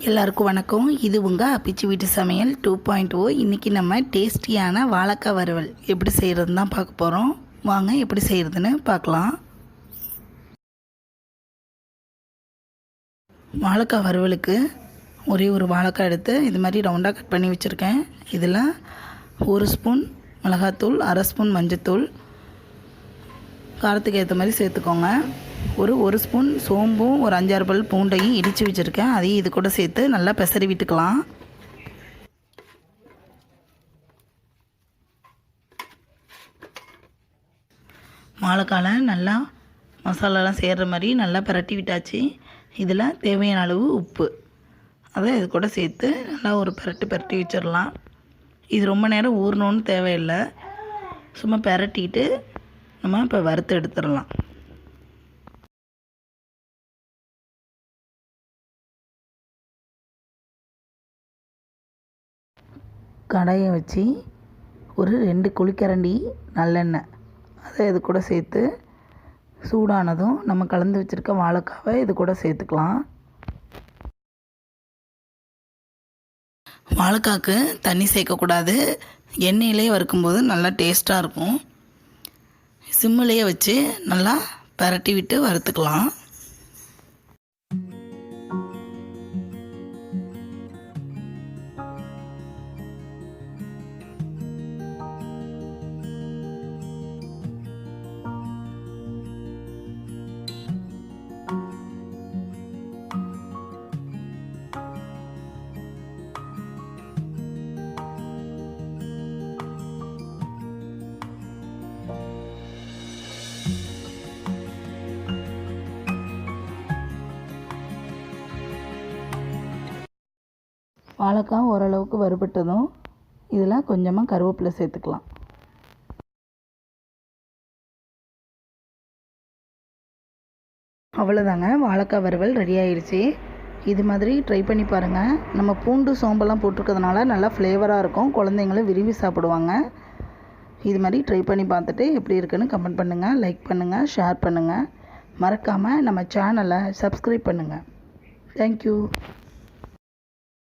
எல்லாருக்கும் வணக்கம். இது உங்கள் அப்பிச்சி வீட்டு சமையல் 2.0. இன்றைக்கி நம்ம டேஸ்டியான வாழைக்காய் வறுவல் எப்படி செய்கிறதுன்னு தான் பார்க்க போகிறோம். வாங்க எப்படி செய்கிறதுன்னு பார்க்கலாம். வாழைக்காய் வறுவலுக்கு ஒரே ஒரு வாழைக்காய் எடுத்து இது மாதிரி ரவுண்டாக கட் பண்ணி வச்சுருக்கேன். இதில் 1 ஸ்பூன் மிளகாத்தூள், 1/2 ஸ்பூன் மஞ்சத்தூள், காரத்துக்கு ஏற்ற மாதிரி சேர்த்துக்கோங்க. ஒரு ஸ்பூன் சோம்பும் ஒரு 5-6 பல் பூண்டையும் இடித்து வச்சுருக்கேன். அதையும் இது கூட சேர்த்து நல்லா பெசரி விட்டுக்கலாம். வாழைக்காலை நல்லா மசாலாலாம் சேர்கிற மாதிரி நல்லா பிரட்டி விட்டாச்சு. இதில் தேவையான அளவு உப்பு அதை இது கூட சேர்த்து நல்லா ஒரு பிரட்டி வச்சிடலாம். இது ரொம்ப நேரம் ஊறணுன்னு தேவையில்லை, சும்மா பிரட்டிட்டு நம்ம இப்போ வறுத்து எடுத்துடலாம். கடாயை வச்சு ஒரு 2 குழிக்கரண்டி நல்லெண்ணெய் அதை இது கூட சேர்த்து சூடானதும் நம்ம கலந்து வச்சுருக்க வாழைக்காவை இது கூட சேர்த்துக்கலாம். வாழைக்காய்க்கு தண்ணி சேர்க்கக்கூடாது. எண்ணெயிலே வறுக்கும்போது நல்லா டேஸ்ட்டாக இருக்கும். சிம்மிலேயே வச்சு நல்லா பரட்டி விட்டு வறுத்துக்கலாம். வாழைக்காய் ஓரளவுக்கு வறுபட்டதும் இதில் கொஞ்சமாக கருவேப்பிலை சேர்த்துக்கலாம். அவ்வளோதாங்க, வாழைக்காய் வறுவல் ரெடி ஆயிடுச்சு. இது மாதிரி ட்ரை பண்ணி பாருங்கள். நம்ம பூண்டு சோம்பெல்லாம் போட்டிருக்கிறதுனால நல்லா ஃப்ளேவராக இருக்கும், குழந்தைங்களும் விரும்பி சாப்பிடுவாங்க. இது மாதிரி ட்ரை பண்ணி பார்த்துட்டு எப்படி இருக்குன்னு கமெண்ட் பண்ணுங்கள், லைக் பண்ணுங்கள், ஷேர் பண்ணுங்கள். மறக்காமல் நம்ம சேனலை சப்ஸ்கிரைப் பண்ணுங்கள். தேங்க்யூ.